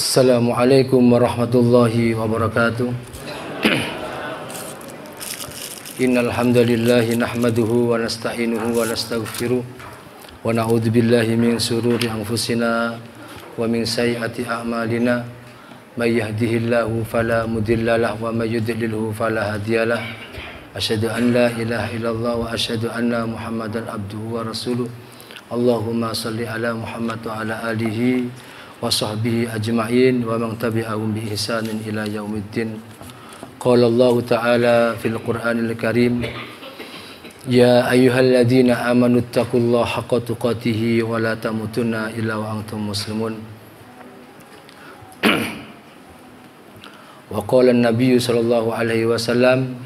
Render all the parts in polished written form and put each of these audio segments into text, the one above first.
Assalamualaikum warahmatullahi wabarakatuh. Innal hamdalillahi nahmaduhu wa nasta'inuhu wa nastaghfiruh wa na'udzu billahi min shururi anfusina wa min sayyiati a'malina. May yahdihillahu fala mudhillalah wa may yudlilhu fala hadiyalah. Asyhadu an la ilaha illallah wa asyhadu anna Muhammadan abduhu wa rasuluh. Allahumma shalli ala Muhammad wa ala alihi wa sahbihi ajma'in wa man tabi'ahum bi ihsanin ila yaumiddin. Qala Allah Ta'ala fil Qur'anil Karim, ya ayyuhalladzina amanu taqullaha haqqa tuqatih wa la tamutunna illa wa antum muslimun. Wa qala an-nabiy sallallahu alaihi wasallam,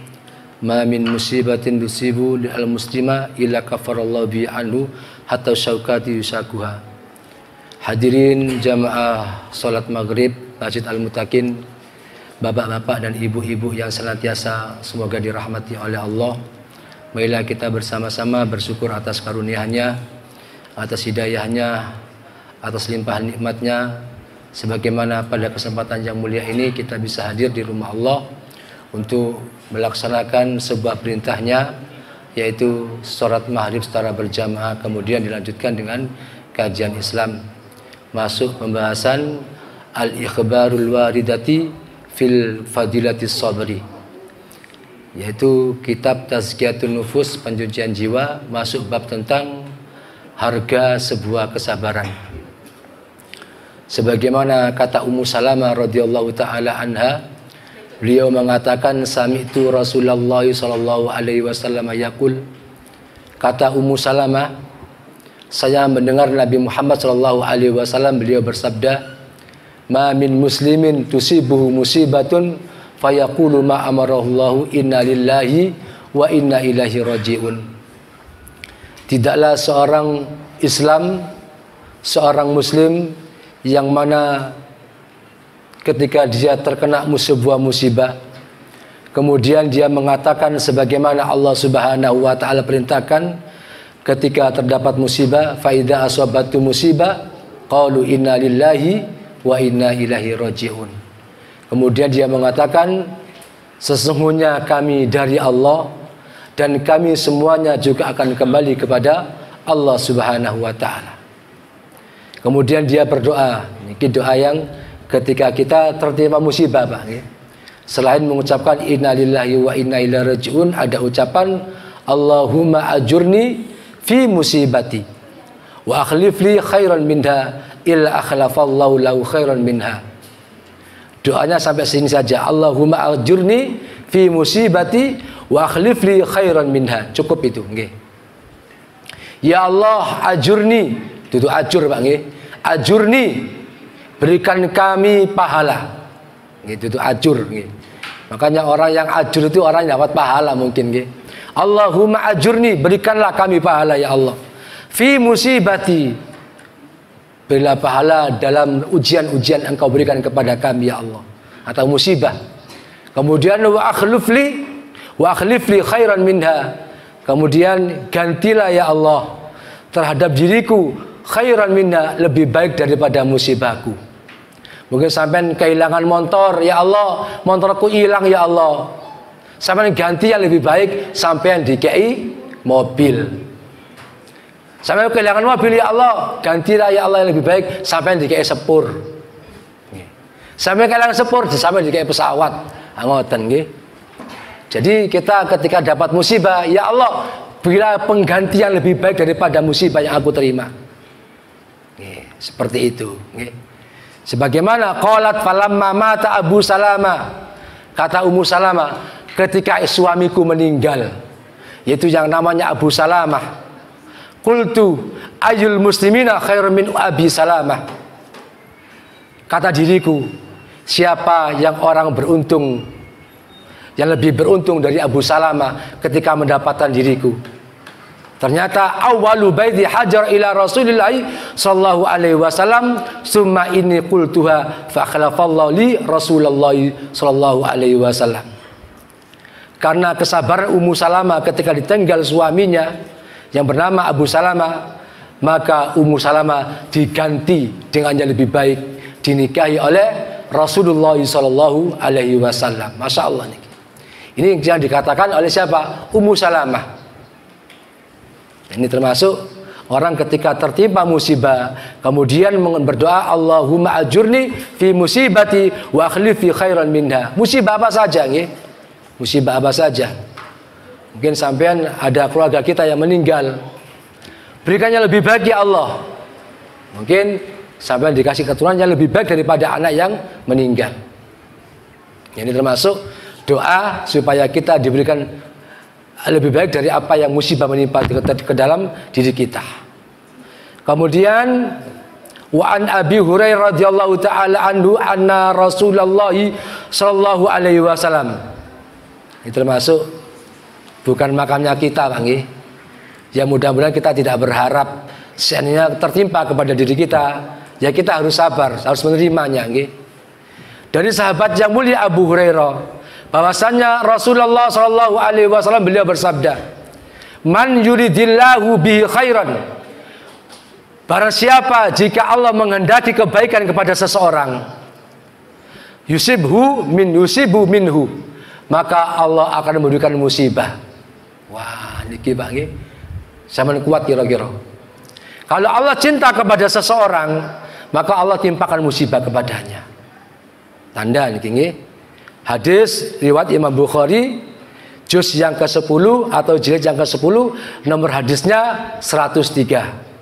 ma min musibatin tusibu lil muslima illa kafarallahu bi anhu hatta syaukati yusakuha. Hadirin jamaah salat maghrib Masjid Al-Mutakin, bapak-bapak dan ibu-ibu yang senantiasa semoga dirahmati oleh Allah. Marilah kita bersama-sama bersyukur atas karunia-Nya, atas hidayah-Nya, atas limpahan nikmat-Nya. Sebagaimana pada kesempatan yang mulia ini kita bisa hadir di rumah Allah untuk melaksanakan sebuah perintah-Nya, yaitu salat maghrib secara berjamaah, kemudian dilanjutkan dengan kajian Islam. Masuk pembahasan al-ikhbarul waridati fil fadilatis sabri, yaitu kitab Tazkiyatun Nufus, pencucian jiwa, masuk bab tentang harga sebuah kesabaran. Sebagaimana kata Ummu Salamah radhiyallahu taala anha, beliau mengatakan sami'tu Rasulullah sallallahu alaihi wasallam yaqul, kata Ummu Salamah, saya mendengar Nabi Muhammad sallallahu alaihi wasallam beliau bersabda, ma min muslimin tusibuhu musibatun fayaqulu ma amarallahu inna lillahi wa inna ilaihi rajiun. Tidaklah seorang Islam, seorang muslim yang mana ketika dia terkena sebuah musibah, kemudian dia mengatakan sebagaimana Allah Subhanahu wa taala perintahkan, ketika terdapat musibah, fa idza asabatu musibah qalu inna lillahi wa inna ilaihi rajiun. Kemudian dia mengatakan sesungguhnya kami dari Allah dan kami semuanya juga akan kembali kepada Allah Subhanahu wa taala. Kemudian dia berdoa, ini doa yang ketika kita tertimpa musibah, Pak, ya. Selain mengucapkan inna lillahi wa inna ilaihi rajiun, ada ucapan Allahumma ajurni fi musibati wa akhlif li khairan minha illa akhlafallahu lahu khairan minha. Doanya sampai sini saja. Allahumma ajurni fi musibati wa akhlif li khairan minha. Cukup itu, nggih. Ya Allah, ajurni, itu ajur, Pak, nggih. Ajurni, berikan kami pahala. Gitu, itu ajur, nggih. Makanya orang yang ajur itu orang yang dapat pahala mungkin, nggih. Allahumma ajurni, berikanlah kami pahala ya Allah. Fi musibati, berilah pahala dalam ujian-ujian engkau berikan kepada kami ya Allah, atau musibah. Kemudian wa akhlif li khairan minha, kemudian gantilah ya Allah terhadap diriku khairan minha, lebih baik daripada musibahku. Mungkin sampai kehilangan motor, ya Allah motorku hilang ya Allah, sampai ganti yang lebih baik, sampai dikei mobil. Sampai kehilangan mobil, ya Allah gantilah ya Allah yang lebih baik, sampai dikei sepur. Sampai kehilangan sepur, sampai dikei pesawat. Ngoten nggih. Jadi kita ketika dapat musibah, ya Allah berilah pengganti yang lebih baik daripada musibah yang aku terima. Seperti itu. Sebagaimana qalat falamma mata Abu Salamah, kata Ummu Salamah ketika suamiku meninggal, yaitu yang namanya Abu Salamah, qultu ayyul muslimina khairun min Abi Salamah, kata diriku, siapa yang orang beruntung, yang lebih beruntung dari Abu Salamah ketika mendapatkan diriku. Ternyata awwalu baiti hajar ila Rasulillah sallallahu alaihi wasallam summa inni qultuha fa khalafallahu li Rasulullah sallallahu alaihi wasallam. Karena kesabaran Ummu Salamah ketika ditinggal suaminya yang bernama Abu Salamah, maka Ummu Salamah diganti dengan yang lebih baik, dinikahi oleh Rasulullah sallallahu alaihi wasallam. Masya Allah nih. Ini yang dikatakan oleh siapa? Ummu Salamah. Ini termasuk orang ketika tertimpa musibah kemudian berdoa, Allahumma ajurni fi musibati wa akhlif fi khairan minha. Musibah apa saja nggih? Musibah apa saja. Mungkin sampean ada keluarga kita yang meninggal, berikannya lebih baik ya Allah. Mungkin sampean dikasih keturunan yang lebih baik daripada anak yang meninggal. Ini termasuk doa supaya kita diberikan lebih baik dari apa yang musibah menimpa ke dalam diri kita. Kemudian wa an Abi Hurairah radhiyallahu taala anhu anna Rasulullah sallallahu alaihi wasallam. Ini termasuk bukan makamnya kita, Pak nggih. Ya mudah-mudahan kita tidak berharap seandainya tertimpa kepada diri kita, ya kita harus sabar, harus menerimanya nggih. Dari sahabat yang mulia Abu Hurairah bahwasanya Rasulullah sallallahu alaihi wasallam beliau bersabda, "Man yuridillahu bihi khairan." Barang siapa jika Allah menghendaki kebaikan kepada seseorang, yusibu minhu, maka Allah akan memberikan musibah. Wah, niki Pak nggih. Zaman kuat kira-kira. Kalau Allah cinta kepada seseorang, maka Allah timpakan musibah kepadanya. Tanda niki nggih. Hadis riwayat Imam Bukhari juz yang ke-10 atau jilid yang ke-10, nomor hadisnya 103.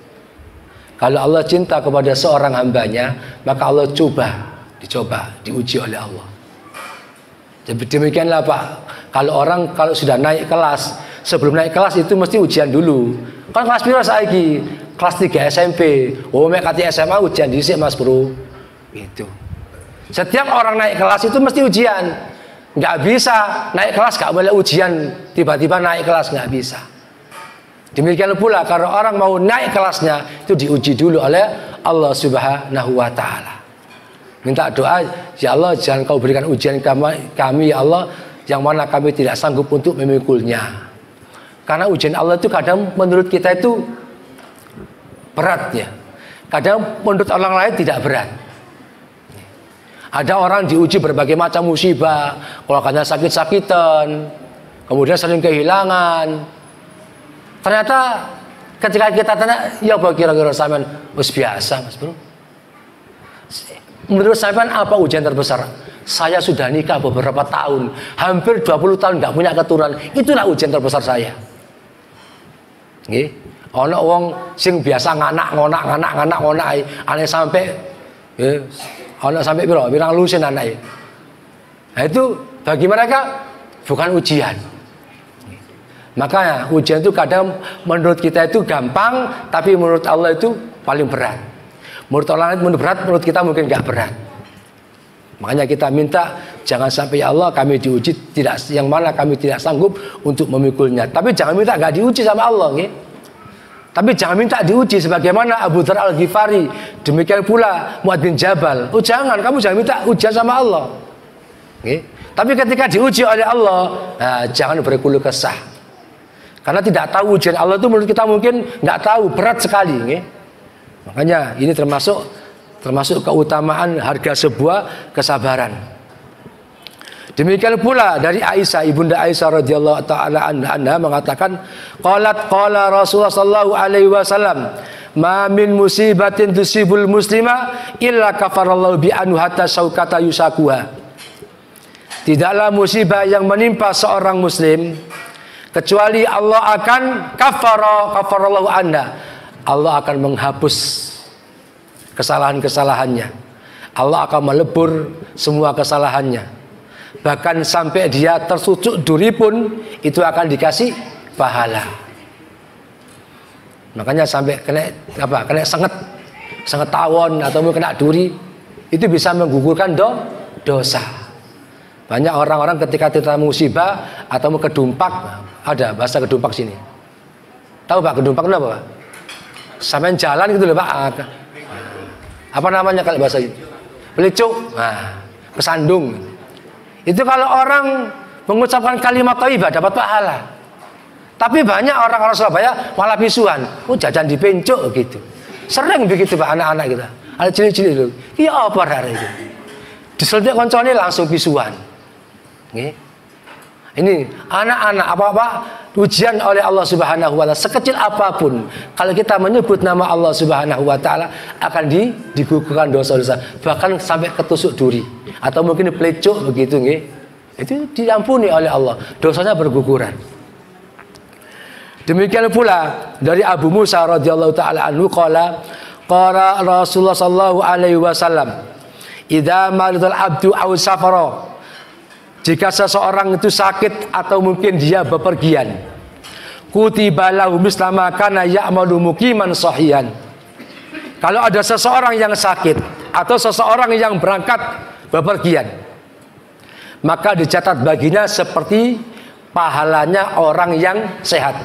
Kalau Allah cinta kepada seorang hambanya, maka Allah diuji oleh Allah. Jadi demikianlah Pak. Kalau orang sudah naik kelas, sebelum naik kelas itu mesti ujian dulu. Kan kelas piro saiki? Kelas 3 SMP. Oh, mek kate SMA ujian dhisik Mas Bro. Itu. Setiap orang naik kelas itu mesti ujian. Nggak bisa naik kelas nggak boleh ujian, tiba-tiba naik kelas, nggak bisa. Demikian pula kalau orang mau naik kelasnya itu diuji dulu oleh Allah Subhanahu wa taala. Minta doa, ya Allah jangan kau berikan ujian kami ya Allah yang mana kami tidak sanggup untuk memikulnya. Karena ujian Allah itu kadang menurut kita itu berat ya. Kadang menurut orang lain tidak berat. Ada orang diuji berbagai macam musibah, keluarganya sakit-sakitan, kemudian sering kehilangan. Ternyata ketika kita tanya, ya apa kira-kira sampean? Wis biasa Mas Bro. Menurut sampean apa ujian terbesar? Saya sudah nikah beberapa tahun, hampir 20 tahun nggak punya keturunan. Itulah ujian terbesar saya. Nggih. Ana wong sing biasa nganak ane sampai anak sampai pirang lusin anaknya. Nah itu bagi mereka bukan ujian. Makanya ujian itu kadang menurut kita itu gampang, tapi menurut Allah itu paling berat. Menurut orang lain berat, menurut kita mungkin nggak berat. Makanya kita minta jangan sampai ya Allah kami diuji yang mana kami tidak sanggup untuk memikulnya. Tapi jangan minta nggak diuji sama Allah, nih. Tapi jangan minta diuji sebagaimana Abu Dzar Al-Ghifari, demikian pula Mu'adz bin Jabal. Oh jangan, kamu jangan minta ujian sama Allah. Okay? Tapi ketika diuji oleh Allah, jangan berkeluh kesah. Karena tidak tahu ujian Allah itu menurut kita mungkin nggak tahu, berat sekali. Okay? Makanya ini termasuk keutamaan harga sebuah kesabaran. Demikian pula dari Aisyah, ibunda Aisyah radhiyallahu taala anha mengatakan, qala Rasulullah sallallahu alaihi wasallam, ma min musibatin tusibul muslima illa kafarallahu bi anhu hatta syaukata yusakuha. Tidaklah musibah yang menimpa seorang muslim kecuali Allah akan kafarallahu anha. Allah akan menghapus kesalahan-kesalahannya. Allah akan melebur semua kesalahannya. Bahkan sampai dia tersucuk duri pun itu akan dikasih pahala. Makanya sampai kena senget tawon atau kena duri itu bisa menggugurkan dosa. Banyak orang-orang ketika tertimpa musibah atau kedumpak, ada bahasa kedumpak sini. Tahu Pak kedumpak itu apa? Sampai jalan gitu loh Pak. Apa namanya kalau bahasa itu? Pelicuk. Nah, kesandung. Itu kalau orang mengucapkan kalimat thayyibah dapat pahala. Tapi banyak orang-orang Surabaya malah bisuan. Oh jajan di pencuk gitu. Sering begitu Pak anak-anak kita. Ada cilik-cilik lho. Ki apa arek iki? Diseltik koncone langsung pisuan. Nggih. Ini anak-anak apa-apa ujian oleh Allah Subhanahu wa taala sekecil apapun. Kalau kita menyebut nama Allah Subhanahu wa taala akan digugurkan dosa-dosa, bahkan sampai ketusuk duri atau mungkin pelecuk begitu nggih. Itu diampuni oleh Allah, dosanya berguguran. Demikian pula dari Abu Musa radhiyallahu taala anhu qala Rasulullah sallallahu alaihi wasallam, "Idza maridal abdu aw safara." Jika seseorang itu sakit atau mungkin dia bepergian, kutiba lahu mislama kana ya'malu muqiman sahihan. Kalau ada seseorang yang sakit atau seseorang yang berangkat bepergian, maka dicatat baginya seperti pahalanya orang yang sehat.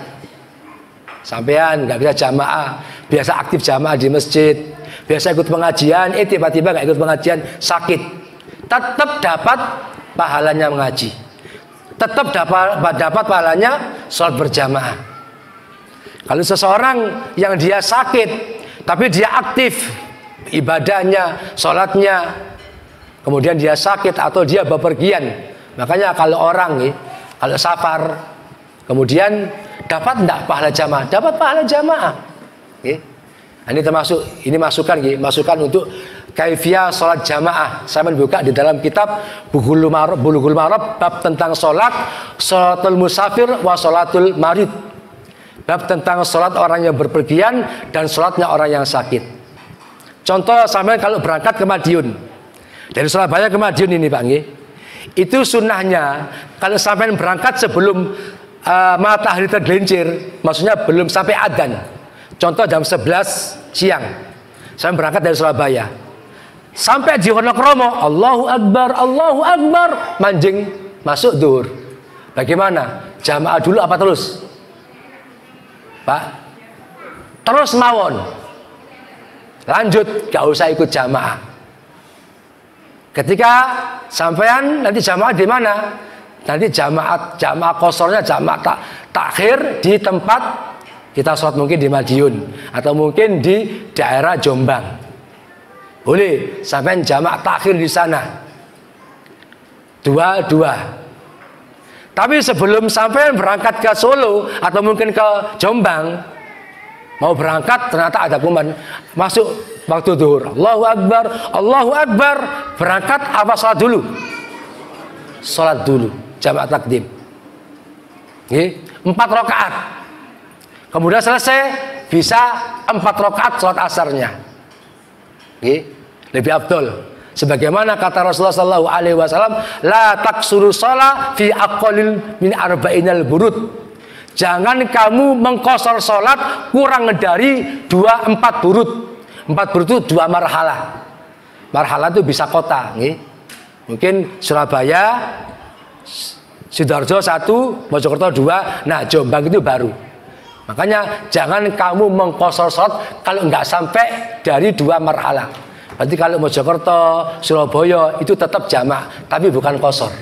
Sampean nggak bisa jamaah, biasa aktif jamaah di masjid, biasa ikut pengajian, tiba-tiba nggak ikut pengajian, sakit, tetap dapat pahalanya mengaji, tetap dapat pahalanya sholat berjamaah. Kalau seseorang yang dia sakit tapi dia aktif ibadahnya, sholatnya, kemudian dia sakit atau dia bepergian, makanya kalau orang nih, kalau safar kemudian dapat enggak pahala jamaah? Dapat pahala jamaah. Ini termasuk, ini masukan untuk kaifiyah sholat jamaah. Saya membuka di dalam kitab Bulughul Maram bab tentang sholatul musafir wa sholatul marid, bab tentang sholat orang yang berpergian dan sholatnya orang yang sakit. Contoh, sampai kalau berangkat ke Madiun dari Surabaya ke Madiun ini Pak nggih, itu sunnahnya kalau sampai berangkat sebelum matahari tergelincir, maksudnya belum sampai adzan. Contoh jam 11 siang saya berangkat dari Surabaya, sampai di Wonokromo, Allahu Akbar, manjing masuk zuhur. Bagaimana? Jamaah dulu apa terus? Pak? Terus mawon. Lanjut, gak usah ikut jamaah. Ketika sampean nanti jamaah di mana? Nanti jamaah kosornya, jamaah takhir di tempat kita sholat mungkin di Madiun atau mungkin di daerah Jombang. Boleh sampai jamak takhir di sana. Dua. Tapi sebelum sampai berangkat ke Solo atau mungkin ke Jombang, mau berangkat ternyata ada kuman masuk waktu zuhur. Allahu Akbar, berangkat apa sholat dulu? Sholat dulu, jamak takdim. 4 rakaat. Kemudian selesai bisa 4 rakaat sholat asarnya. Lebih afdol. Sebagaimana kata Rasulullah sallallahu alaihi wasallam, la taksuru shalah fi aqallil min arba'inal burud. Jangan kamu mengkosor sholat kurang dari 4 burud. 4 burud itu 2 marhalah. Marhalah itu bisa kota, mungkin Surabaya, Sidoarjo 1, Mojokerto 2, nah Jombang itu baru. Makanya jangan kamu mengkosor sholat kalau nggak sampai dari 2 marhalah. Berarti kalau Mojokerto, Surabaya itu tetap jamak, tapi bukan kosor.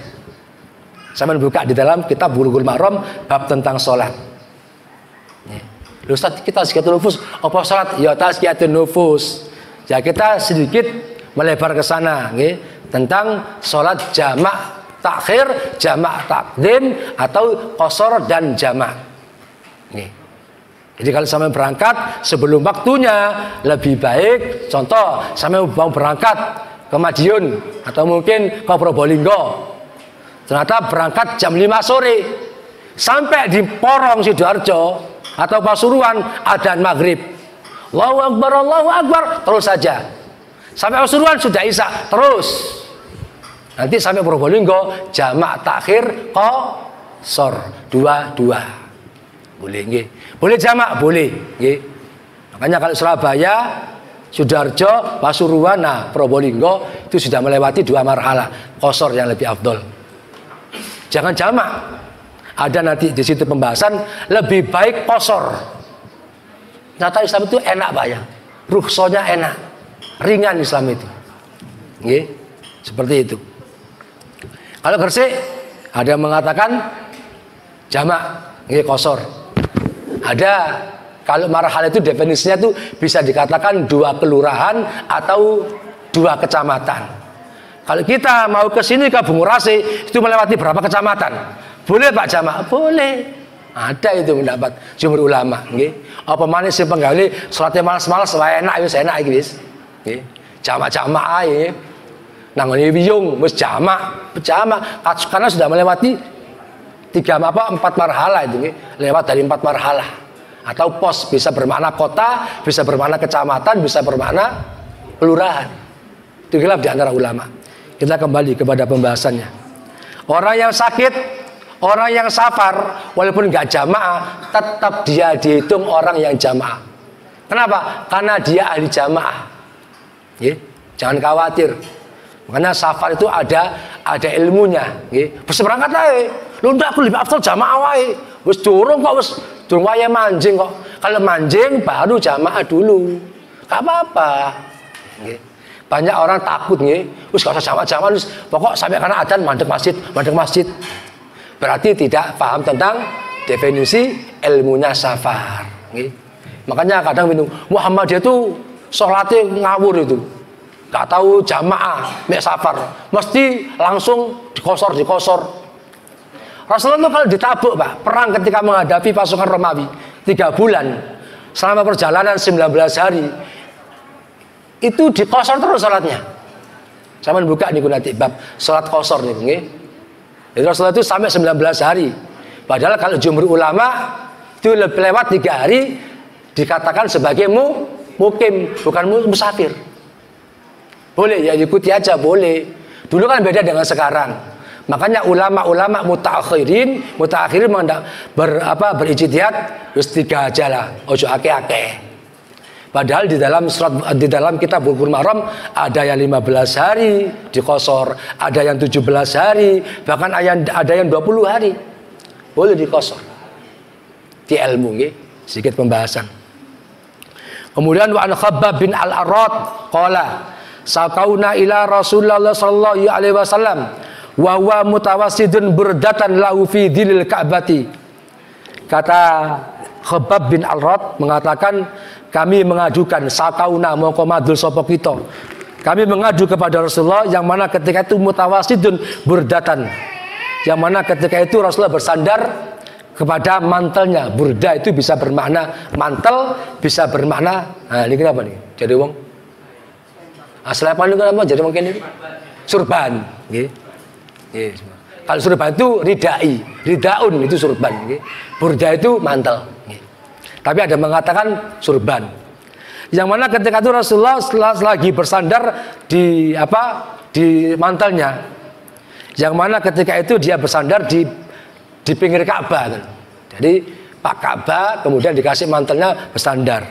Saya membuka di dalam kitab Bulughul Maram bab tentang sholat. Ustaz, kita tazkiyatun nufus, apa sholat? Ya tazkiyatun nufus. Ya kita sedikit melebar ke sana, tentang sholat jamak takhir, jamak takdim atau kosor dan jamak. Jadi kalau sampai berangkat sebelum waktunya lebih baik. Contoh, sampai mau berangkat ke Madiun atau mungkin ke Probolinggo, ternyata berangkat jam 5 sore, sampai di Porong Sidoarjo atau Pasuruan adzan maghrib, Allahu Akbar, terus saja sampai Pasuruan sudah isya, terus nanti sampai Probolinggo jamak takhir qasor 2. Boleh nggih. Boleh jamak, boleh nggih. Makanya kalau Surabaya, Sidoarjo, Pasuruan, nah Probolinggo itu sudah melewati 2 marhalah, qasor yang lebih afdol. Jangan jamak. Ada nanti di situ pembahasan lebih baik qasor. Ternyata Islam itu enak Pak ya. Rukhsahnya enak. Ringan Islam itu. Nggih. Seperti itu. Kalau Gresik ada yang mengatakan jamak, nggih qasor. Ada Kalau marhalah itu definisinya itu bisa dikatakan 2 kelurahan atau 2 kecamatan. Kalau kita mau ke sini ke Bungurasi itu melewati berapa kecamatan? Boleh Pak Jamaah? Boleh. Ada itu pendapat jumhur ulama. Nggih. Apa maneh sing penggawe salate malas-malas wae enak wis enak iki wis. Nggih. Jamaah-jamaah ae. Nang ngene wiyung wis jamaah karena sudah melewati 4 marhalah itu nggih. Lewat dari 4 marhalah. Atau pos bisa bermakna kota, bisa bermakna kecamatan, bisa bermakna kelurahan. Itu khilaf di antara ulama. Kita kembali kepada pembahasannya. Orang yang sakit, orang yang safar, walaupun nggak jamaah, tetap dia dihitung orang yang jamaah. Kenapa? Karena dia ahli jamaah. Jangan khawatir. Makanya safar itu ada ilmunya. Berseberangkat aja. Lu ndak aku lebih afdal jamaah wae. Wis durung kok wis durung wae manjing kok. Kalau manjing baru jamaah dulu. Enggak apa-apa. Nggih. Banyak orang takut nggih. Wis gak usah jamaah wis pokok sampai karena adzan mandek masjid. Berarti tidak paham tentang definisi ilmunya safar. Nggih. Makanya kadang bingung Muhammadiyah itu salatnya ngawur itu. Gak tahu jamaah mek safar. Mesti langsung dikosor. Rasulullah itu kalau ditabuk Pak, perang ketika menghadapi pasukan Romawi 3 bulan selama perjalanan 19 hari itu dikosor terus salatnya. Sama buka nih nanti bab salat kosor nih, nggih. Jadi Rasulullah itu sampai 19 hari. Padahal kalau jumhur ulama itu lewat 3 hari dikatakan sebagai mukim, bukan musafir. Boleh ya ikuti aja boleh. Dulu kan beda dengan sekarang. Makanya ulama-ulama mutakhirin berijtihad terus 3 aja lah, ojo akeh-akeh. Padahal di dalam kitab Bulughul Maram ada yang 15 hari dikosor, ada yang 17 hari, bahkan ada yang 20 hari. Boleh dikosor. Di ilmu nggih, sedikit pembahasan. Kemudian wa an Khabbab bin Al-Arad qala saqauna ila Rasulullah sallallahu alaihi wasallam wa huwa mutawassidun burdatan lahu fi dhilil Ka'bati. Kata Khabbab bin Al-Arad mengatakan kami mengadukan sakauna mongko madul sapa kita. Kami mengadu kepada Rasulullah yang mana ketika itu mutawassidun burdatan. Yang mana ketika itu Rasulullah bersandar kepada mantelnya. Burda itu bisa bermakna mantel, bisa bermakna ini kenapa nih? Jadi wong aslepan itu kenapa? Jadi mungkin ini surban, nggih. Kalau surban itu ridaun itu surban. Burda itu mantel. Tapi ada mengatakan surban. Yang mana ketika itu Rasulullah lagi bersandar di mantelnya. Yang mana ketika itu dia bersandar di pinggir Ka'bah. Jadi Pak Ka'bah kemudian dikasih mantelnya bersandar.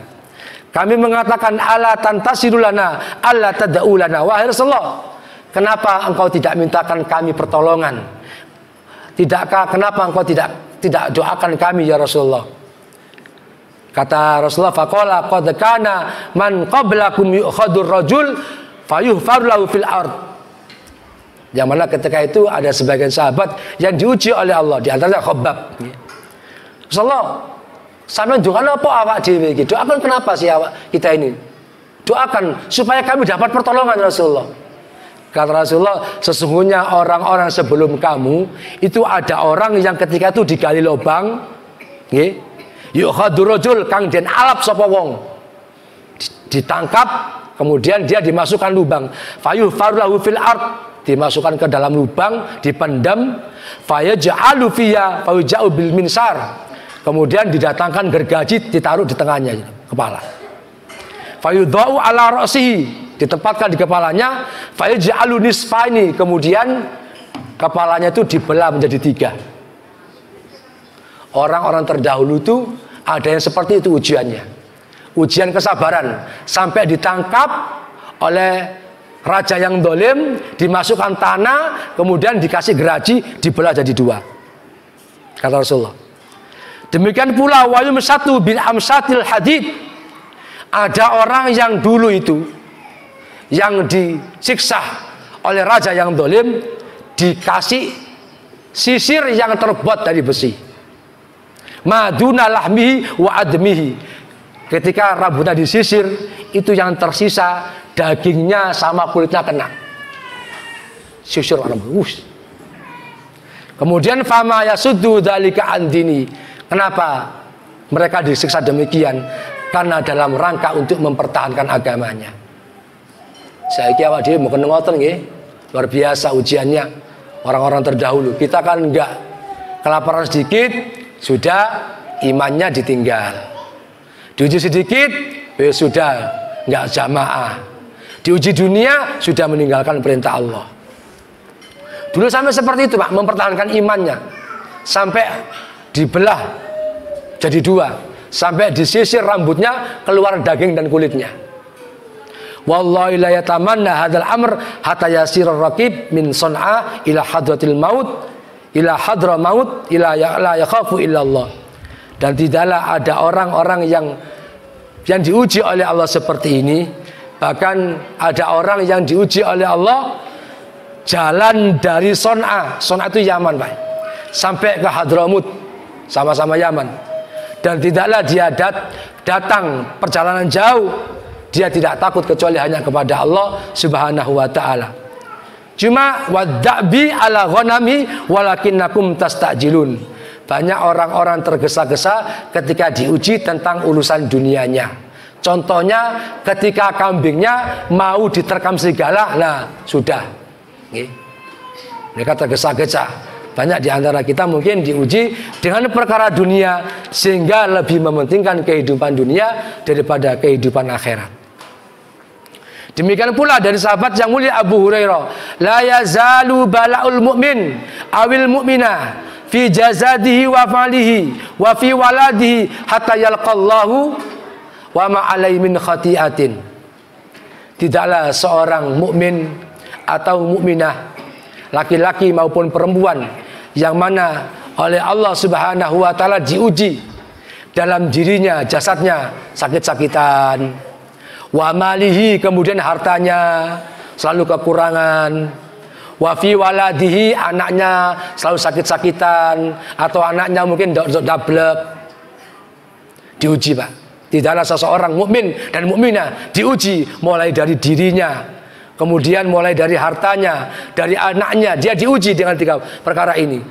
Kami mengatakan ala tantasirulana, ala tad'ulana. Wahai Rasulullah, kenapa engkau tidak mintakan kami pertolongan? Kenapa engkau tidak doakan kami ya Rasulullah? Kata Rasulullah faqala qad kana man qablakum yu'khadur rajul fayuhfar lahu fil ard. Yang mana ketika itu ada sebagian sahabat yang diuji oleh Allah, di antaranya Khabbab. Rasulullah, sampeyan doakan apa awak dhewe iki? Doakan kenapa sih awak kita ini? Doakan supaya kami dapat pertolongan Rasulullah. Kata Rasulullah, sesungguhnya orang-orang sebelum kamu itu ada orang yang ketika itu digali lubang, nggih. Yu'khadur rajul kang den alap sapa wong. Ditangkap, kemudian dia dimasukkan lubang. Fayuhfar lahu fil ard, dimasukkan ke dalam lubang, dipendam. Fayaj'alu fiya fayuja'u bil minsar. Kemudian didatangkan gergaji ditaruh di tengahnya kepala. Fayudha'u ala ra'sihi, ditempatkan di kepalanya. Fayaj'alu nisfaini, kemudian kepalanya itu dibelah menjadi 3. Orang-orang terdahulu itu ada yang seperti itu ujiannya. Ujian kesabaran sampai ditangkap oleh raja yang dolim, dimasukkan tanah, kemudian dikasih geraji, dibelah jadi 2. Kata Rasulullah. Demikian pula wayum satu bil amsatil hadid. Ada orang yang dulu itu yang disiksa oleh raja yang dolim, dikasih sisir yang terbuat dari besi. Maduna lahmihi wa admihi. Ketika rambutnya disisir, itu yang tersisa dagingnya sama kulitnya kena. Sisir rambut. Kemudian fama yasuddu dzalika an dini. Kenapa mereka disiksa demikian? Karena dalam rangka untuk mempertahankan agamanya. Saiki awak dhewe mboten ngoten nggih. Luar biasa ujiannya orang-orang terdahulu. Kita kan enggak, kelaparan sedikit sudah imannya ditinggal. Diuji sedikit, sudah nggak jamaah. Diuji dunia, sudah meninggalkan perintah Allah. Dulu sampai seperti itu Pak, mempertahankan imannya. Sampai dibelah jadi dua. Sampai disisir rambutnya, keluar daging dan kulitnya. Wallahi la yatamanna hadzal amr hatta yasira raqib min Son'a ila hadratil maut, ila hadra maut, ila la yakhafu illa Allah. Dan tidaklah ada orang-orang yang diuji oleh Allah seperti ini. Bahkan ada orang yang diuji oleh Allah jalan dari Son'a. Son'a itu Yaman Pak, sampai ke Hadramut, sama-sama Yaman. Dan tidaklah dia datang perjalanan jauh, dia tidak takut kecuali hanya kepada Allah Subhanahu wa ta'ala. Cuma wadda'bi ala ghanami walakinnakum tastajilun. Banyak orang-orang tergesa-gesa ketika diuji tentang urusan dunianya. Contohnya ketika kambingnya mau diterkam serigala, nah sudah. Mereka tergesa-gesa. Banyak di antara kita mungkin diuji dengan perkara dunia, sehingga lebih mementingkan kehidupan dunia daripada kehidupan akhirat. Demikian pula dari sahabat yang mulia Abu Hurairah, la yazalu bala'ul mu'min awil mu'minah fi jazadihi wa malihi wa fi waladihi hatta yalqallahu wa ma alaihi min khati'atin. Tidaklah seorang mukmin atau mukminah, laki-laki maupun perempuan, yang mana oleh Allah Subhanahu wa ta'ala diuji dalam dirinya, jasadnya sakit-sakitan, wa malihi, kemudian hartanya selalu kekurangan, wa fi waladihi, anaknya selalu sakit-sakitan, atau anaknya mungkin dablek. Diuji Pak. Tidaklah seseorang mukmin dan mukminah diuji mulai dari dirinya, kemudian mulai dari hartanya, dari anaknya, dia diuji dengan 3 perkara ini.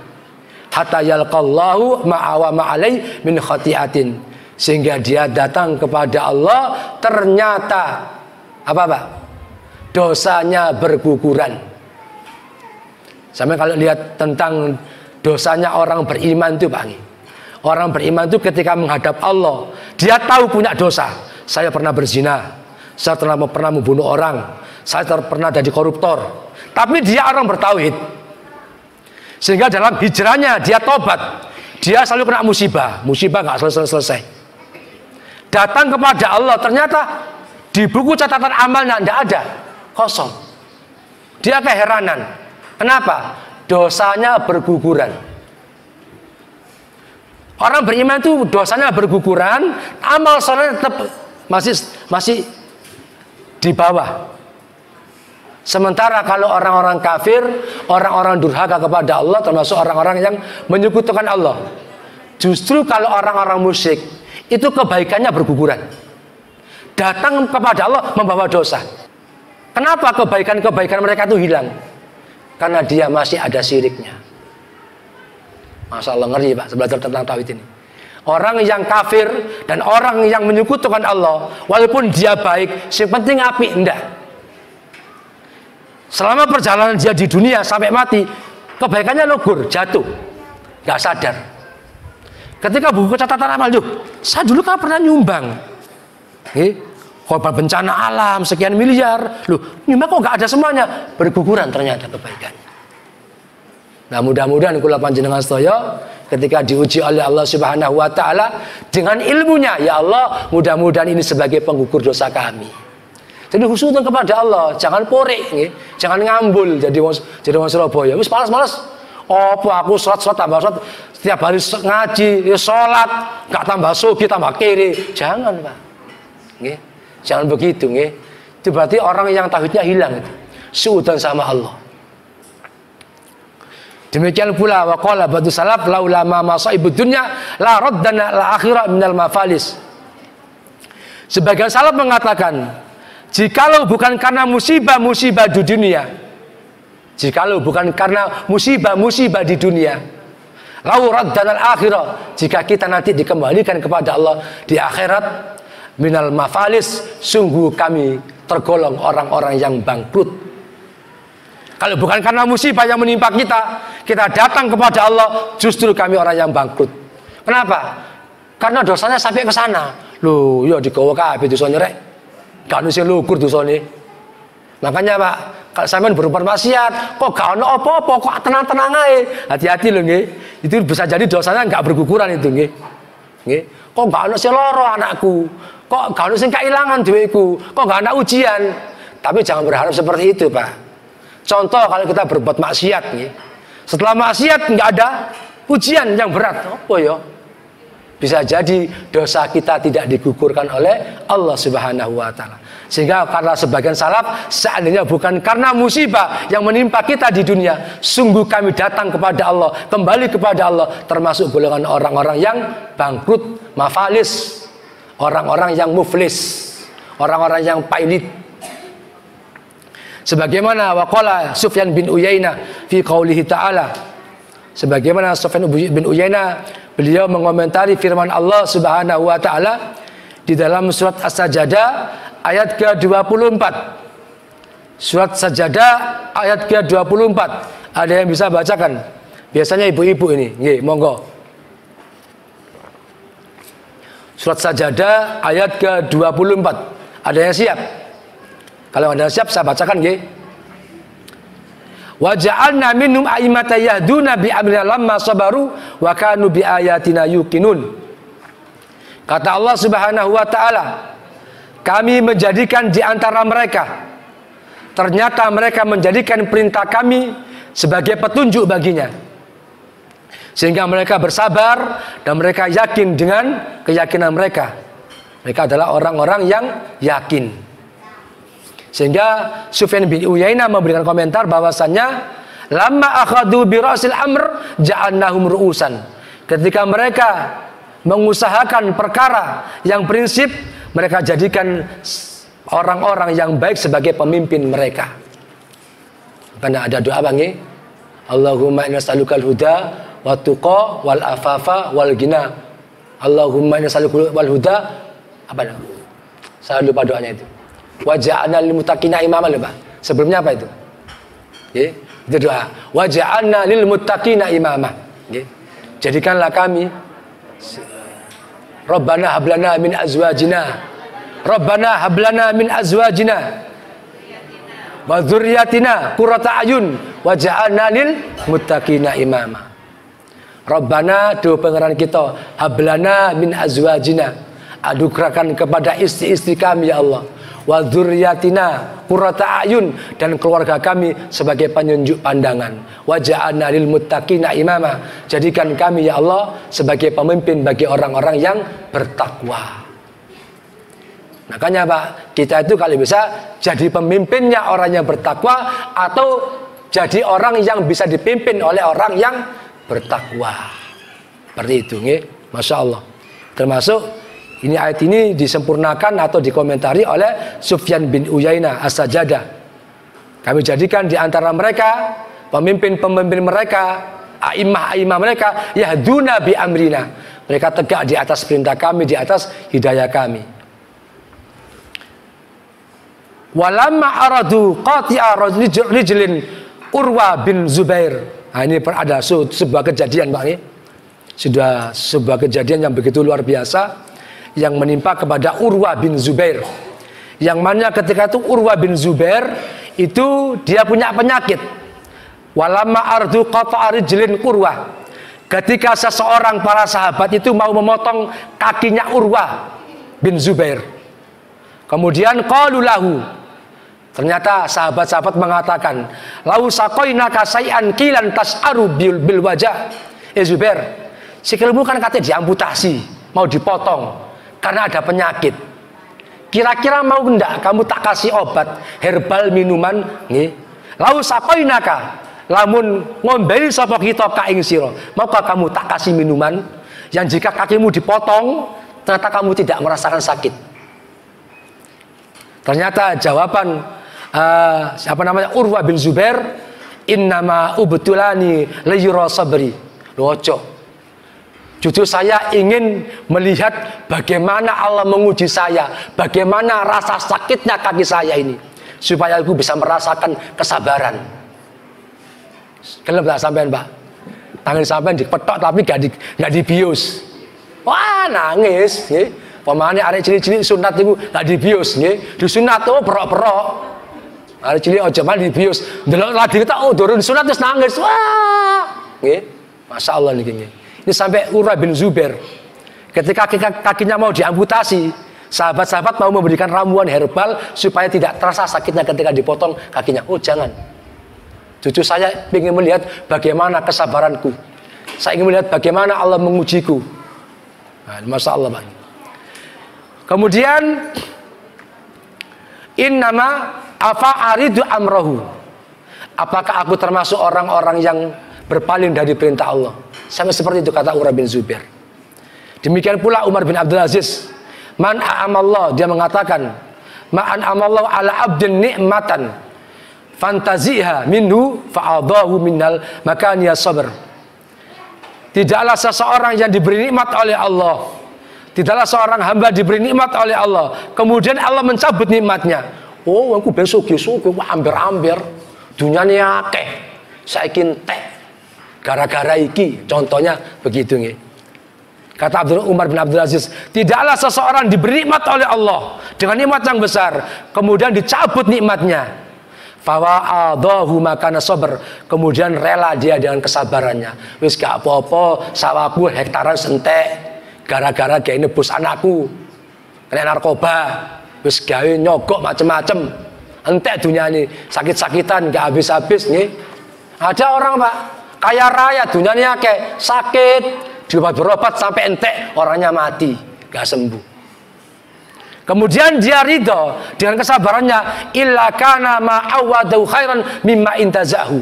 Hatta yalqallahu ma'awa ma'alai min khati'atin, sehingga dia datang kepada Allah ternyata apa Pak? Dosanya berguguran. Sampai kalau lihat tentang dosanya orang beriman itu Pak, orang beriman itu ketika menghadap Allah, dia tahu punya dosa. Saya pernah berzina, saya pernah membunuh orang, saya pernah jadi koruptor. Tapi dia orang bertauhid, sehingga dalam hijrahnya dia tobat. Dia selalu kena musibah nggak selesai. Datang kepada Allah, ternyata di buku catatan amalnya tidak ada, kosong. Dia keheranan. Kenapa? Dosanya berguguran. Orang beriman itu dosanya berguguran, amal soleh tetap masih di bawah. Sementara kalau orang-orang kafir, orang-orang durhaka kepada Allah, termasuk orang-orang yang menyekutukan Allah, justru kalau orang-orang musyrik itu kebaikannya berguguran. Datang kepada Allah membawa dosa. Kenapa kebaikan-kebaikan mereka itu hilang? Karena dia masih ada syiriknya. Masya Allah, ngeri Pak belajar tentang tauhid ini. Orang yang kafir dan orang yang menyekutukan Allah, walaupun dia baik, yang penting api, enggak. Selama perjalanan dia di dunia sampai mati, kebaikannya lugur, jatuh, nggak sadar. Ketika buku catatan amal, saya dulu kan pernah nyumbang, korban bencana alam sekian miliar, nyumbang kok nggak ada semuanya, berguguran ternyata kebaikannya. Nah mudah-mudahan kula panjenengan sedaya ketika diuji oleh Allah Subhanahu wa ta'ala dengan ilmunya, ya Allah mudah-mudahan ini sebagai penggugur dosa kami. Jadi khususnya kepada Allah, jangan porik, jangan ngambul jadi wong Surabaya. Wis malas-malas. Apa aku salat tambah salat, setiap hari ngaji, ya salat, enggak tambah sugih tambah kiri. Jangan, Pak. Nggih. Jangan begitu, nggih. Itu berarti orang yang tauhidnya hilang itu. Suudzon sama Allah. Demikian pula waqala ba'du salaf laula ma masaibud dunya la raddana al akhirah minal mafalis. Sebagian salaf mengatakan, jikalau bukan karena musibah-musibah di dunia, jikalau bukan karena musibah-musibah di dunia, lau raddana al-akhirah, jika kita nanti dikembalikan kepada Allah di akhirat, minal mafalis, sungguh kami tergolong orang-orang yang bangkrut. Kalau bukan karena musibah yang menimpa kita datang kepada Allah, justru kami orang yang bangkrut. Kenapa? Karena dosanya sampai ke sana. Loh, ya digawa kabeh dosane rek. Gak ono sing lugur dosane. Makanya Pak, kalau sampean berbuat maksiat, kok gak ono apa-apa, kok tenang-tenang ae. Hati-hati lho nggih. Itu bisa jadi dosanya enggak berguguran itu nggih. Nggih. Kok gak ono sing lara anakku? Kok gak ono sing kailangan duweku? Kok gak ana ujian? Tapi jangan berharap seperti itu, Pak. Contoh kalau kita berbuat maksiat nggih. Setelah maksiat enggak ada ujian yang berat. Apa ya? Bisa jadi dosa kita tidak digugurkan oleh Allah Subhanahu wa taala. Sehingga karena sebagian salaf, seandainya bukan karena musibah yang menimpa kita di dunia, sungguh kami datang kepada Allah, kembali kepada Allah, termasuk golongan orang-orang yang bangkrut, mafalis, orang-orang yang muflis, orang-orang yang pailit. Sebagaimana waqala Sufyan bin Uyainah fi qaulihi ta'ala, sebagaimana Sufyan bin Uyainah beliau mengomentari firman Allah Subhanahu wa taala di dalam surat As-Sajdah ayat ke-24. Surat Sajdah ayat ke-24. Ada yang bisa bacakan? Biasanya ibu-ibu ini. Nggih, monggo. Surat Sajdah ayat ke-24. Ada yang siap? Kalau Anda siap, saya bacakan nggih. Wa ja'alna minhum a'immatan yahduna bi amrina lamma sabaru wa kanu bi ayatina yuqinun. Kata Allah Subhanahu wa taala, kami menjadikan di antara mereka, ternyata mereka menjadikan perintah kami sebagai petunjuk baginya, sehingga mereka bersabar dan mereka yakin dengan keyakinan mereka. Mereka adalah orang-orang yang yakin. Sehingga Sufyan bin Uyainah memberikan komentar bahwasannya lamma akhadu bi rasil amr ja'annahum ru'usan. Ketika mereka mengusahakan perkara yang prinsip, mereka jadikan orang-orang yang baik sebagai pemimpin mereka. Karena ada doa Bang, Allahumma inna nas'alukal huda wa tuqa wal afafa wal ghina. Allahumma inna nas'alukal wal huda, apa namanya? Saya lupa doanya itu. Wa ja'alna lil muttaqina imama, Pak. Sebelumnya apa itu? Nggih, itu doa. Wa ja'alna lil muttaqina imama. Nggih. Jadikanlah kami Rabbana hablana min azwajina. Rabbana hablana min azwajina wa dzurriyyatina qurrata ayun waj'alna lil muttaqina imama. Rabbana, do pangeran kita, hablana min azwajina, anugerahkan kepada istri-istri kami ya Allah, wa dzurriyyatina qurrata ayun, dan keluarga kami sebagai penunjuk pandangan, waj'alna lil muttaqina imama, jadikan kami ya Allah sebagai pemimpin bagi orang-orang yang bertakwa. Makanya Pak, kita itu kalau bisa jadi pemimpinnya orang yang bertakwa, atau jadi orang yang bisa dipimpin oleh orang yang bertakwa. Seperti itu nggih. Masya Allah. Termasuk ini, ayat ini disempurnakan atau dikomentari oleh Sufyan bin Uyainah As-Sajdah. Kami jadikan di antara mereka pemimpin-pemimpin mereka, a'immah-a'immah mereka, yahduna bi amrina. Mereka tegak di atas perintah kami, di atas hidayah kami. Walamma aradu qati'a rijlin Urwa bin Zubair. Nah, ini ada sebuah kejadian Pak, ini sudah sebuah kejadian yang begitu luar biasa yang menimpa kepada Urwa bin Zubair, yang mana ketika itu Urwa bin Zubair itu dia punya penyakit. Walamma ardu qata'a rijlin Urwa. Ketika seseorang para sahabat itu mau memotong kakinya Urwa bin Zubair, kemudian qalu lahu, ternyata sahabat-sahabat mengatakan, lau saqainaka say'an kilan tas'aru bil wajah. Zubair, sikilmu kan katanya diamputasi, mau dipotong karena ada penyakit. Kira-kira mau enggak kamu tak kasih obat herbal minuman nggih? Lau saqainaka, lamun ngombeni sapa kita ka ing sira, maukah kamu tak kasih minuman yang jika kakimu dipotong ternyata kamu tidak merasakan sakit. Ternyata jawaban siapa namanya Urwah bin Zubair, innama ubtulani liyura sabri. Lucu. Jujur saya ingin melihat bagaimana Allah menguji saya, bagaimana rasa sakitnya kaki saya ini, supaya aku bisa merasakan kesabaran. Kenapa sampean, Pak? Tangan sampean dipetok tapi gak dibius. Wah, nangis, nggih. Pemane arek cilik-cilik sunat iku gak dibius, nggih. Disunat perok-perok. Arek cilik aja malah dibius. Delok lagi kita durun sunat terus nangis. Wah, nggih. Masyaallah niki nggih. Ini sampai Urwah bin Zubair ketika kakinya mau diamputasi, sahabat-sahabat mau memberikan ramuan herbal supaya tidak terasa sakitnya ketika dipotong kakinya. Oh jangan, cucu saya ingin melihat bagaimana kesabaranku, saya ingin melihat bagaimana Allah mengujiku. Nah, Masya Allah, Pak. Kemudian innama afa'aridu amrohu, apakah aku termasuk orang-orang yang berpaling dari perintah Allah? Sampai seperti itu kata Urwah bin Zubair. Demikian pula Umar bin Abdul Aziz, man a'amallah, dia mengatakan, ma'an amallahu ala abdin ni'matan fantaziha minhu fa'adahu minal makaniya sabr. Tidaklah seseorang yang diberi nikmat oleh Allah, tidaklah seorang hamba diberi nikmat oleh Allah, kemudian Allah mencabut nikmatnya. Oh, aku besok amber-amber, dunyane akeh, saiki entek. Gara-gara iki, contohnya begitu nih. Kata Umar bin Abdul Aziz, tidaklah seseorang diberi nikmat oleh Allah dengan nikmat yang besar, kemudian dicabut nikmatnya. Fawa'adahu makana sabr, kemudian rela dia dengan kesabarannya. Wis gak apa-apa, sawahku hektaran sentek, gara-gara gak nebus anakku kena narkoba, wis gawe nyogok macem-macem, entek dunia ini sakit-sakitan gak habis-habis nih. Ada orang, Pak, kaya raya, dunianya kayak sakit, berobat sampai entek, orangnya mati, gak sembuh. Kemudian dia ridho dengan kesabarannya, illa kana ma'awadahu khairan mimma intazahu.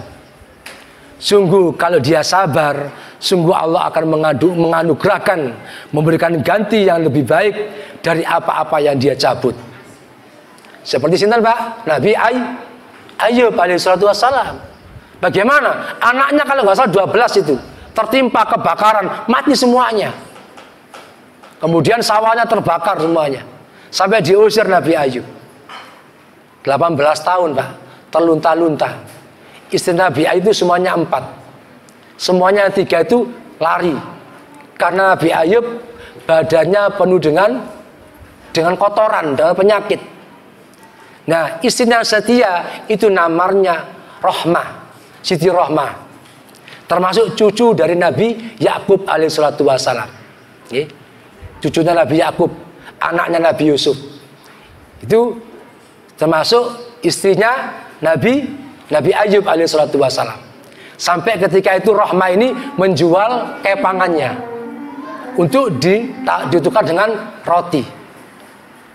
Sungguh kalau dia sabar, sungguh Allah akan menganugerahkan, memberikan ganti yang lebih baik dari apa-apa yang dia cabut. Seperti sinten, Pak? Nabi Ayub alaihissalatu wassalam. Bagaimana? Anaknya kalau nggak salah 12 itu tertimpa kebakaran, mati semuanya. Kemudian sawahnya terbakar semuanya. Sampai diusir Nabi Ayub. 18 tahun, Pak. Terlunta-lunta. Istri Nabi Ayub itu semuanya 4. Semuanya 3 itu lari. Karena Nabi Ayub badannya penuh dengan kotoran, dengan penyakit. Nah, istrinya setia itu namanya Rahmah, Siti Rahmah, termasuk cucu dari Nabi Yakub alaihissalatu wassalam. Cucunya Nabi Yakub, anaknya Nabi Yusuf, itu termasuk istrinya Nabi Ayub alaihissalatu wassalam. Sampai ketika itu Rahmah ini menjual kepangannya untuk ditukar dengan roti.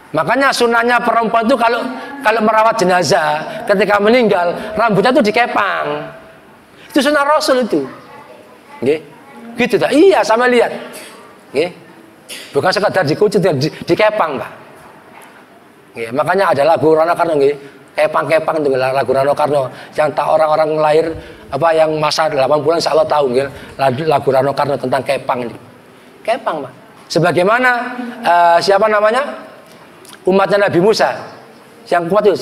Makanya sunahnya perempuan itu kalau merawat jenazah ketika meninggal, rambutnya itu dikepang. Itu sunnah Rasul itu. Nggih. Gitu tak? Iya, sama lihat. Nggih. Bukan sekadar dikucut, dikepang, Pak. Nggih, makanya ada lagu Rano Karno nggih. Kepang-kepang itu lagu Rano Karno yang tak orang-orang lahir yang masa 80-an insyaallah tahu nggih. Lagu Rano Karno tentang kepang ini. Kepang, Pak. Sebagaimana siapa namanya? Umatnya Nabi Musa yang kuat itu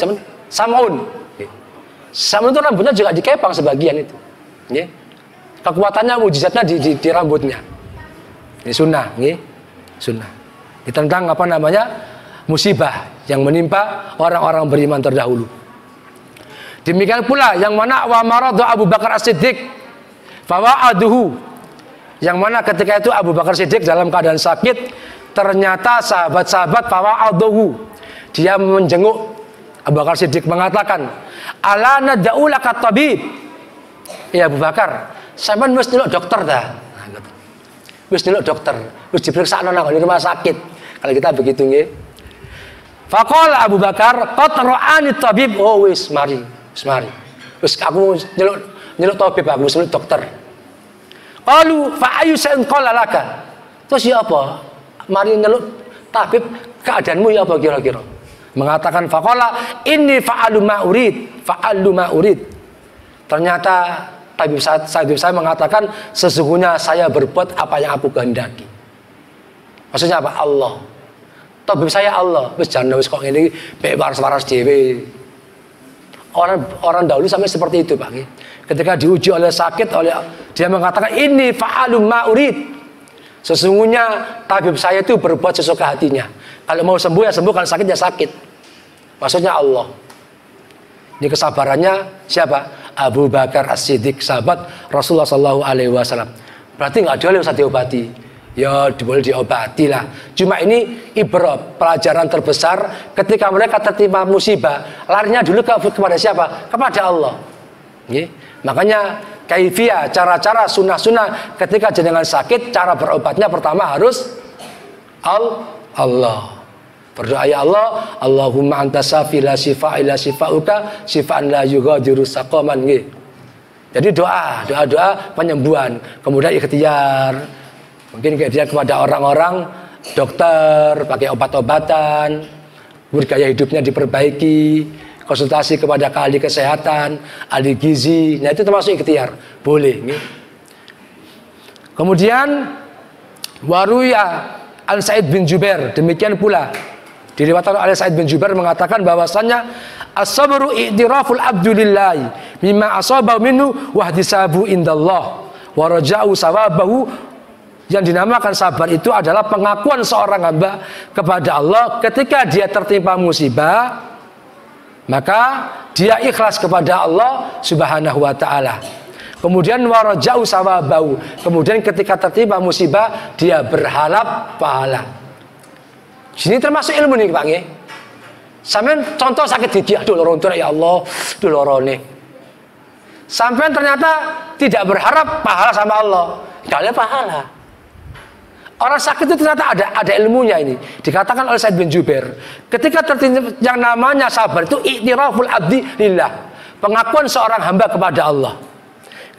Sam'un. Sam'un itu rambutnya juga dikepang sebagian itu. Kekuatannya, mujizatnya di rambutnya. Ini sunnah, sunnah. Ini tentang musibah yang menimpa orang-orang beriman terdahulu. Demikian pula yang mana wa maradu Abu Bakar As-Siddiq fawa'aduhu, yang mana ketika itu Abu Bakar Siddiq dalam keadaan sakit, ternyata sahabat-sahabat fawa'aduhu, dia menjenguk Abu Bakar Siddiq, mengatakan, ala nad'u laka tabib. Ya Abu Bakar, sampean wis nyeluk dokter dah. Wis nyeluk dokter, wis diperiksa nang rumah sakit. Kalau kita begitu nggih. Faqala Abu Bakar, qad ra'ani tabib. Oh wis mari, wis mari. Wis aku nyeluk tabib, aku nyeluk dokter. Qalu fa ayu shay'in qala laka. Terus ya apa? Mari nyeluk tabib, keadaanmu ya apa kira-kira? Mengatakan faqala inni fa'alu ma urid. Ternyata tabib saya mengatakan sesungguhnya saya berbuat apa yang aku kehendaki. Maksudnya apa? Allah. Tabib saya Allah. Wis jan wis kok ngene iki waras-waras dhewe. Orang dahulu sampai seperti itu, Pak. Ketika diuji oleh sakit, dia mengatakan ini fa'alu ma urid. Sesungguhnya tabib saya itu berbuat sesuka hatinya. Kalau mau sembuh ya sembuh, kalau sakit ya sakit. Maksudnya Allah. Ini kesabarannya siapa? Abu Bakar As-Siddiq, sahabat Rasulullah SAW. Berarti nggak boleh usah diobati. Ya boleh diobati lah. Cuma ini ibrah, pelajaran terbesar ketika mereka tertimpa musibah, larinya dulu kepada siapa? Kepada Allah. Makanya kaifiyah, cara-cara sunnah-sunnah ketika jenengan sakit, cara berobatnya pertama harus Allah. Berdoa ya Allah, Allahumma anta syafi la syifa illa syifauka syifaan la yughadiru saqaman. Jadi doa penyembuhan, kemudian ikhtiar. Mungkin kayak dia kepada orang-orang dokter, pakai obat-obatan, gaya hidupnya diperbaiki, konsultasi kepada ahli kesehatan, ahli gizi. Nah itu termasuk ikhtiar, boleh. Kemudian waruya Al Sa'id bin Jubair, demikian pula diriwayatkan oleh Sa'id bin Jubair mengatakan bahwasannya as-sabru i'tiraful abdulillahi mimma asabahu minhu wa ihtisabu indallah wa raja'u sawabahu. Yang dinamakan sabar itu adalah pengakuan seorang hamba kepada Allah ketika dia tertimpa musibah, maka dia ikhlas kepada Allah Subhanahu wa ta'ala. Kemudian waraja'u sawabahu, kemudian ketika tertimpa musibah dia berharap pahala. Sini termasuk ilmu nih Pak nggih. Sampeyan contoh sakit gigi, aduh loro ya Allah, aduh lorone. Sampeyan ternyata tidak berharap pahala sama Allah, enggak ada pahala. Orang sakit itu ternyata ada ilmunya ini. Dikatakan oleh Sa'id bin Jubair, ketika tertimpa yang namanya sabar itu i'tiraful abdi lillah, pengakuan seorang hamba kepada Allah.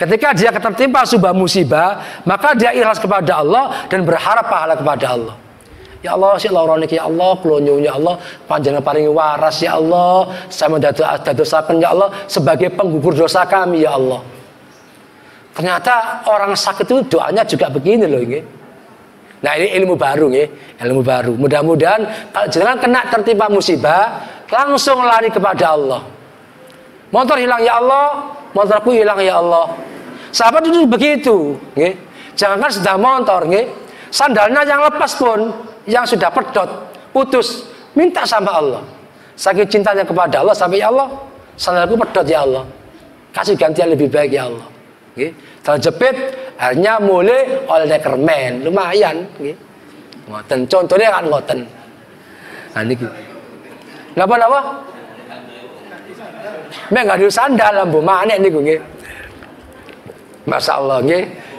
Ketika dia tertimpa sebuah musibah, maka dia ikhlas kepada Allah dan berharap pahala kepada Allah. Ya Allah, si lorone ya Allah, kula nyuwun ya Allah, panjenengan paringi waras ya Allah, saya dadosaken ya Allah sebagai penggugur dosa kami ya Allah. Ternyata orang sakit itu doanya juga begini loh ini. Nah ini ilmu baru ya, ilmu baru. Mudah-mudahan kalau jangan kena tertimpa musibah, langsung lari kepada Allah. Motor hilang ya Allah, motorku hilang ya Allah. Sahabat itu begitu, ya. Jangankan sudah motor, ya. Sandalnya yang lepas pun, yang sudah pedot, putus, minta sama Allah. Saking cintanya kepada Allah sampai ya Allah, sandalku pedot ya Allah, kasih gantian lebih baik ya Allah. Terjepit, akhirnya mulai oleh Neckerman, lumayan. Ngoten, contohnya kan ngoten. Nah ini, napa? Mek nggak ada sandal, lampu mana ini gue? Masya Allah,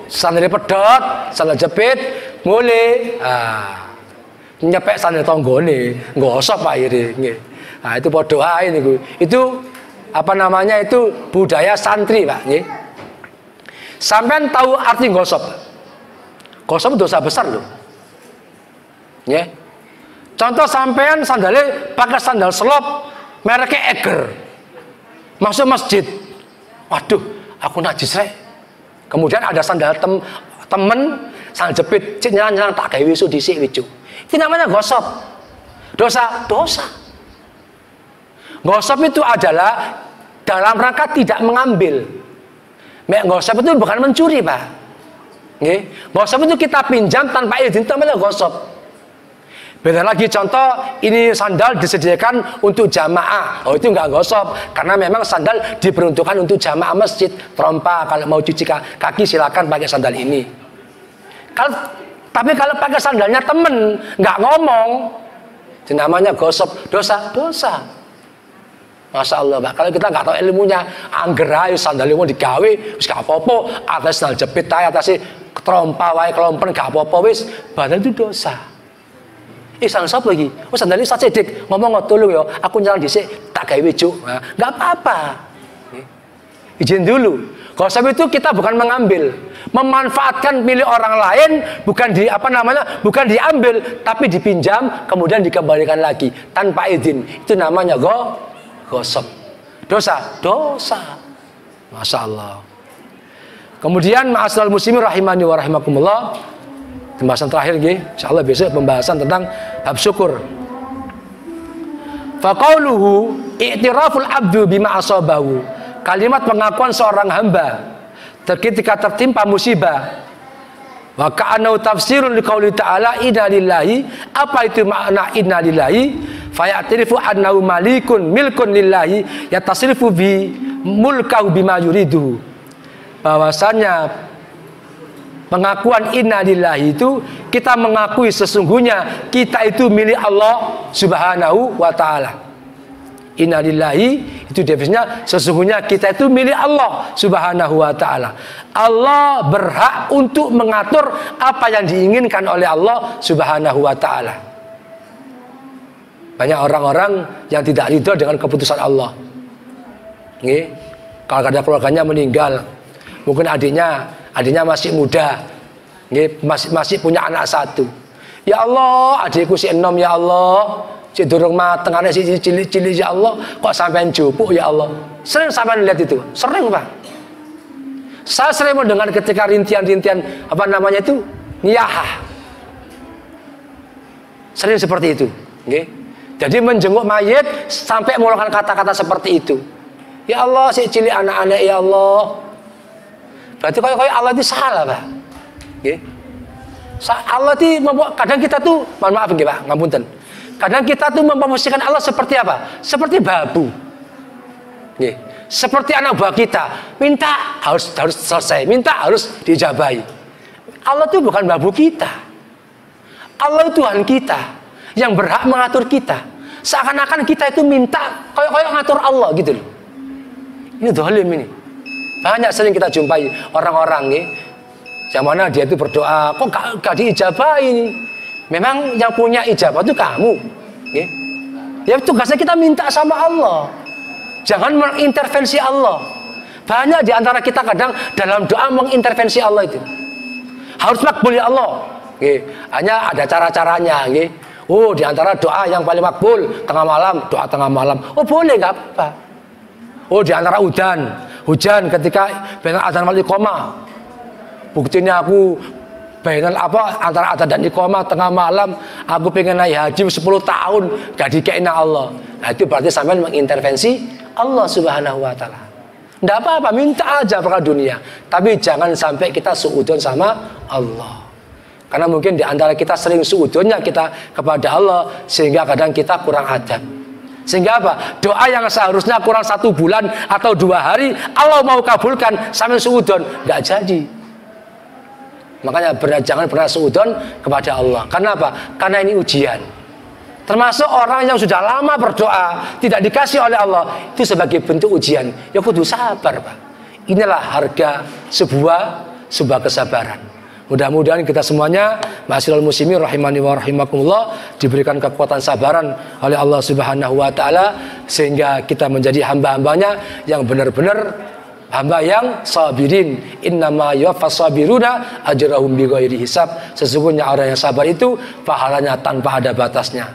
sandalnya pedot, sandal jepit, mulai, nyepek sandal tonggone, gosok pak ini. Nah itu doa ini gue. Itu apa namanya itu budaya santri pak, Sampean tahu arti gosok? Gosok dosa besar loh. Ya. Contoh sampean sandalnya pakai sandal selop mereknya Eger. Masuk masjid. Waduh, aku najis rek. Kemudian ada sandal temen sandal jepit, cik nyerang tak gawe wisu dhisik wicu. Itu namanya gosok. Dosa. Gosok itu adalah dalam rangka tidak mengambil. Gosok itu bukan mencuri pak. Gosok itu kita pinjam tanpa izin, itu namanya gosok. Beda lagi contoh, ini sandal disediakan untuk jamaah. Oh itu enggak gosok, karena memang sandal diperuntukkan untuk jamaah masjid. Trompa kalau mau cuci kaki silakan pakai sandal ini. Tapi kalau pakai sandalnya temen, nggak ngomong, itu namanya gosok, dosa. Masya Allah, Pak. Kalau kita nggak tahu ilmunya, angger ae sandal mau digawe, wis gak apa-apa, atas sandal jepit ae, atas trompa wae kelompen gak apa-apa wis, padahal itu dosa. Sandal sapa iki? Oh sandal iki sacedik, ngomong tolong ya, aku nyerang dhisik, tak gawe juk. Nah, nggak apa-apa. Izin dulu. Ghasab itu kita bukan mengambil, memanfaatkan milik orang lain, bukan bukan diambil, tapi dipinjam kemudian dikembalikan lagi tanpa izin. Itu namanya ghasab. Dosa. Masya Allah. Kemudian ma'asyiral muslimin rahimani wa rahimakumullah. Pembahasan terakhir nggih, insyaallah besok pembahasan tentang bab syukur. Faqauluhu i'tiraful abdu bima asabahu. Kalimat pengakuan seorang hamba ketika tertimpa musibah. Wa ka'annahu tafsirun liqauli ta'ala inna lillahi. Apa itu makna inna lillahi? Fayatirifu annahu malikun milkun lillahi yatasrifu bi mulkahu bima yuriduhu. Bahwasanya pengakuan inna lillahi itu kita mengakui sesungguhnya kita itu milik Allah Subhanahu wa ta'ala. Inna lillahi itu definisinya sesungguhnya kita itu milik Allah Subhanahu wa ta'ala. Allah berhak untuk mengatur apa yang diinginkan oleh Allah Subhanahu wa ta'ala. Banyak orang-orang yang tidak ridho dengan keputusan Allah. Nih, kalau ada keluarganya meninggal, mungkin adiknya masih muda, masih punya anak satu. Ya Allah, adikku si enom ya Allah, si durung mateng, anak si cilik-cilik ya Allah, kok sampean jupuk ya Allah. Sering sampean lihat itu, sering Pak. Saya sering mendengar ketika rintian-rintian niyahah. Sering seperti itu, Jadi menjenguk mayit sampai mengeluarkan kata-kata seperti itu. Ya Allah, si cilik anak-anak ya Allah. Berarti kayak Allah itu salah, Pak. Allah itu kadang kita tuh, mohon maaf nggih Pak, ngapunten. Kadang kita tuh memposisikan Allah seperti apa? Seperti babu. Seperti anak buah kita, minta harus selesai, minta harus dijabahi. Allah itu bukan babu kita. Allah itu Tuhan kita yang berhak mengatur kita. Seakan-akan kita itu minta kayak ngatur Allah gitu loh. Ini zalim ini. Banyak sering kita jumpai orang-orang yang mana dia itu berdoa kok gak diijabahi ini. Memang yang punya ijabah itu kamu. Ya tugasnya kita minta sama Allah. Jangan mengintervensi Allah. Banyak di antara kita kadang dalam doa mengintervensi Allah itu. Harus makbul ya Allah. Hanya ada cara-caranya. Oh, di antara doa yang paling makbul tengah malam, doa tengah malam. Oh, boleh nggak apa-apa. Oh, di antara hujan ketika bainal adzan wal iqamah. Buktinya aku antara adzan dan iqamah tengah malam, aku pengen naik haji 10 tahun gak dikeina Allah. Nah, itu berarti sampai mengintervensi Allah Subhanahu wa taala. Enggak apa-apa, minta aja perkara dunia, tapi jangan sampai kita suudzon sama Allah. Karena mungkin di antara kita sering suudzonnya kita kepada Allah sehingga kadang kita kurang adab. Sehingga apa? Doa yang seharusnya kurang 1 bulan atau 2 hari Allah mau kabulkan sampai suudzon, nggak jadi. Makanya jangan pernah suudzon kepada Allah. Karena apa? Karena ini ujian. Termasuk orang yang sudah lama berdoa tidak dikasih oleh Allah, itu sebagai bentuk ujian. Ya kudu sabar, Pak. Inilah harga sebuah kesabaran. Mudah-mudahan kita semuanya, ma'asyiral muslimin rahimani wa rahimakumullah, diberikan kekuatan sabaran oleh Allah Subhanahu wa taala sehingga kita menjadi hamba-hambanya yang benar-benar hamba yang sabirin. Innama yuwaffas sabiruna ajrahum bighairi hisab. Sesungguhnya orang yang sabar itu pahalanya tanpa ada batasnya.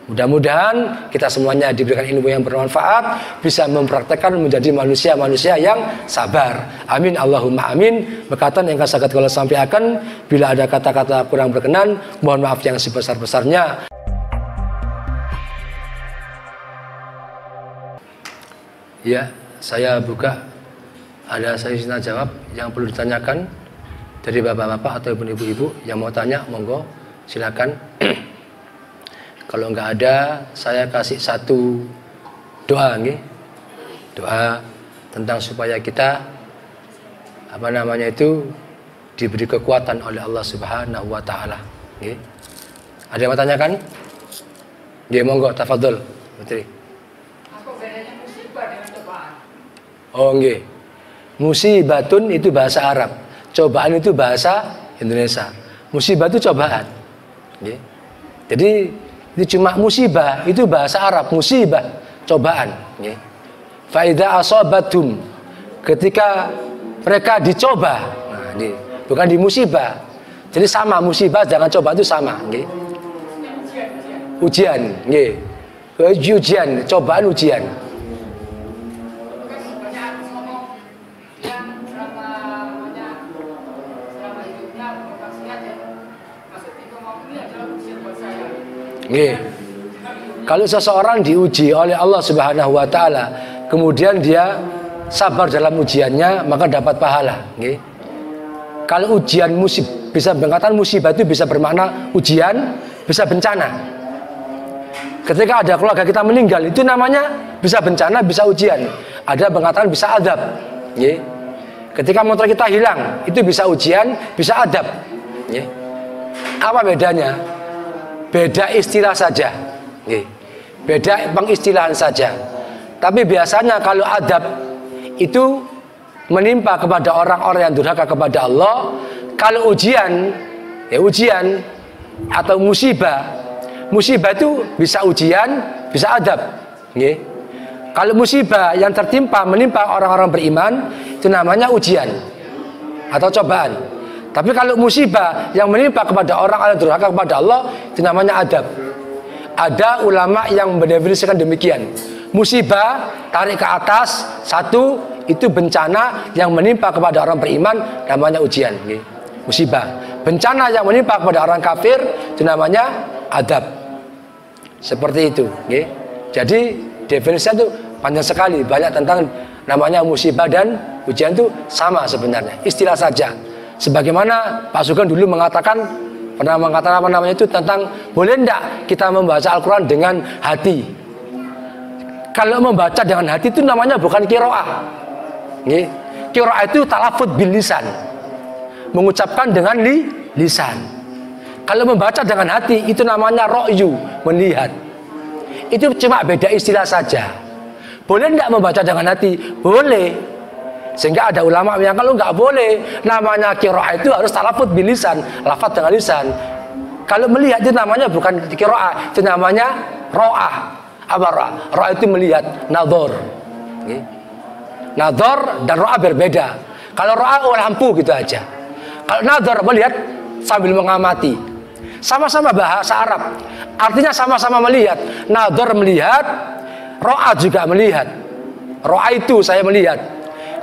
Mudah-mudahan kita semuanya diberikan ilmu yang bermanfaat, bisa mempraktekkan menjadi manusia-manusia yang sabar. Amin Allahumma amin. Berkatan yang saged kula sampaikan, bila ada kata-kata kurang berkenan, mohon maaf yang sebesar-besarnya. Ya, saya buka. Ada sesi jawab yang perlu ditanyakan dari bapak-bapak atau ibu-ibu yang mau tanya, monggo silakan. Kalau nggak ada, saya kasih satu doa, doa tentang supaya kita diberi kekuatan oleh Allah Subhanahu wa taala. Ada yang mau tanyakan? Dia monggo, tafadhol. Putri. Apa bedanya musibah dengan cobaan? Oh, nggih. Musibatun itu bahasa Arab, cobaan itu bahasa Indonesia. Musibah itu cobaan. Jadi itu cuma musibah, itu bahasa Arab, musibah, cobaan. Fa idza asabatum, ketika mereka dicoba. Nah, bukan di musibah. Jadi sama, musibah jangan coba itu sama, nggih. Ujian, nggih. Ujian, cobaan ujian. Nggih. Kalau seseorang diuji oleh Allah Subhanahu wa taala, kemudian dia sabar dalam ujiannya, maka dapat pahala, nggih. Kalau ujian bisa mengatakan musibah itu bisa bermakna ujian, bisa bencana. Ketika ada keluarga kita meninggal, itu namanya bisa bencana, bisa ujian. Ada mengatakan bisa adab, nggih. Ketika motor kita hilang, itu bisa ujian, bisa adab, nggih. Apa bedanya? Beda istilah saja, nggih. Beda pengistilahan saja. Tapi biasanya kalau adab itu menimpa kepada orang-orang yang durhaka kepada Allah. Kalau ujian, ya ujian atau musibah. Musibah itu bisa ujian, bisa adab, nggih. Kalau musibah yang menimpa orang-orang beriman, itu namanya ujian atau cobaan. Tapi kalau musibah yang menimpa kepada orang-orang yang durhaka kepada Allah, itu namanya adab. Ada ulama yang mendefinisikan demikian. Musibah tarik ke atas, satu itu bencana yang menimpa kepada orang beriman, namanya ujian, nggih. Musibah. Bencana yang menimpa kepada orang kafir, itu namanya adab. Seperti itu, nggih. Jadi definisinya itu panjang sekali, banyak tentang namanya musibah dan ujian itu sama sebenarnya, istilah saja. Sebagaimana Pak Sugeng dulu pernah mengatakan apa namanya itu tentang boleh enggak kita membaca Al-Quran dengan hati. Kalau membaca dengan hati itu namanya bukan qiraah. Nggih. Qiraah itu talafut bil lisan. Mengucapkan dengan lisan. Kalau membaca dengan hati itu namanya ra'yu, melihat. Itu cuma beda istilah saja. Boleh enggak membaca dengan hati? Boleh. Sehingga ada ulama yang kalau nggak boleh, namanya qiraah itu harus talafut bil lisan, lafaz dengan lisan. Kalau melihat itu namanya bukan qiraah, itu namanya ra'ah. Apa ra'ah? Ra'ah itu melihat, nadhar. Okay. Nadhar dan ra'ah berbeda. Kalau ra'ah lampu gitu aja. Kalau nadhar melihat sambil mengamati. Sama-sama bahasa Arab. Artinya sama-sama melihat. Nadhar melihat, ra'ah juga melihat. Ra'ah itu saya melihat.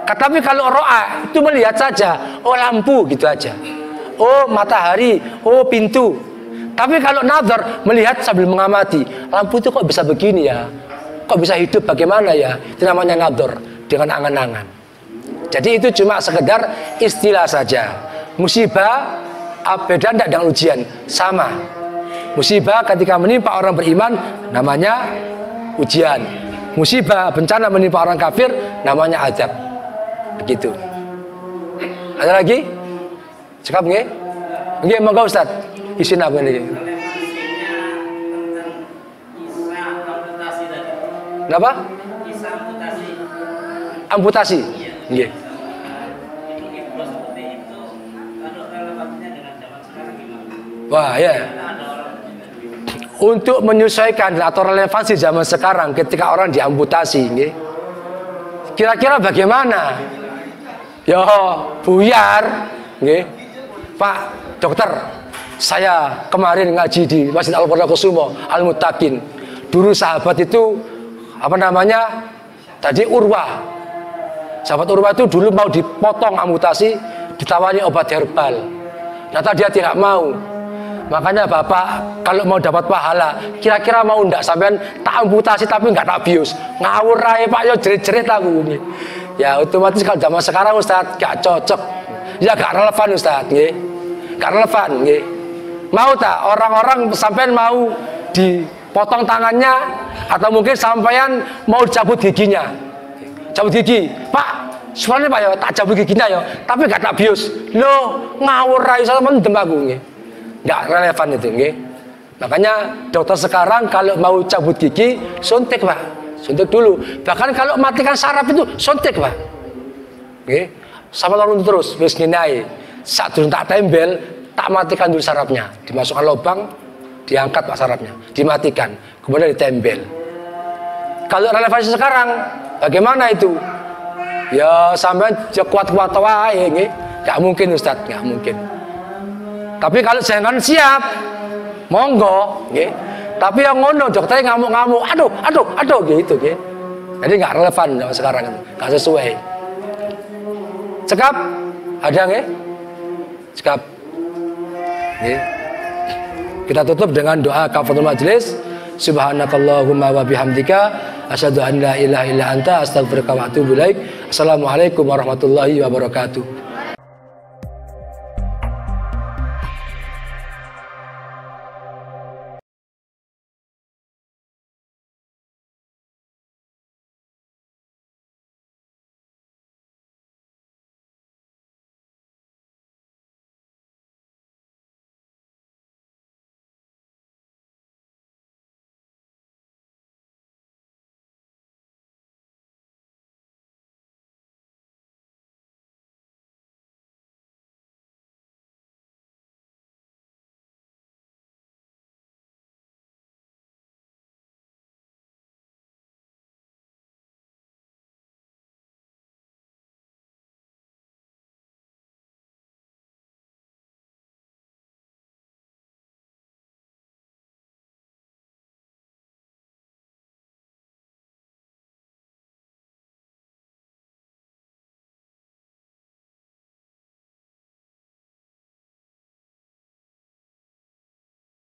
Tapi kalau ro'a itu melihat saja, oh lampu gitu aja, oh matahari, oh pintu. Tapi kalau nazar melihat sambil mengamati, lampu itu kok bisa begini ya, kok bisa hidup bagaimana ya, itu namanya nazar dengan angan-angan. Jadi itu cuma sekedar istilah saja. Musibah beda tidak dengan ujian, sama. Musibah ketika menimpa orang beriman namanya ujian. Musibah bencana menimpa orang kafir namanya azab. Begitu. Ada lagi? Cakap nggih? Nggih, monggo Ustaz. Isin apa ini? Kenapa? Amputasi. Nggih. Wah, ya. Untuk menyesuaikan atau relevansi zaman sekarang ketika orang diamputasi, nggih. Kira-kira bagaimana? Yo, buyar, nggih. Pak dokter, saya kemarin ngaji di Masjid Al-Qur'an Al-Muttaqin. Dulu sahabat itu apa namanya? Tadi Urwah. Sahabat Urwah itu dulu mau dipotong amputasi, ditawari obat herbal. Ternyata dia tidak mau. Makanya Bapak kalau mau dapat pahala, kira-kira mau ndak sampean tak amputasi tapi nggak tak bius. Ngawur ae Pak, yo jerit-jerit aku ini. Ya otomatis kalau zaman sekarang Ustaz gak cocok. Ya gak relevan Ustaz, nggih. Gak relevan, nggih. Mau tak orang-orang sampean mau dipotong tangannya atau mungkin sampean mau dicabut giginya. Cabut gigi. Pak, soalnya Pak ya tak cabut giginya ya, tapi gak tak bius. Loh, ngawur ae sampean mendem aku, nggih. Gak relevan itu, nggih. Makanya dokter sekarang kalau mau cabut gigi suntik Pak. Suntik dulu. Bahkan kalau matikan saraf itu suntik Pak. Nggih. Sama turun terus wis ngene ae. Sak durung tak tembel, tak matikan dulu sarafnya. Dimasukkan lubang, diangkat Pak sarafnya, dimatikan, kemudian ditembel. Kalau relevansi sekarang bagaimana itu? Ya sampean kuat-kuat wae nggih. Enggak mungkin Ustaz, enggak mungkin. Tapi kalau jangan siap, monggo nggih. Tapi yang ngono dokternya ngamuk-ngamuk, aduh gitu nggih. Jadi enggak relevan sekarang itu, enggak sesuai. Cekap ada nggih? Cekap. Nggih. Kita tutup dengan doa kafaratul majelis. Subhanakallahumma wa bihamdika asyhadu an la ilaha illa anta astaghfiruka wa atubu ilaik. Assalamualaikum warahmatullahi wabarakatuh.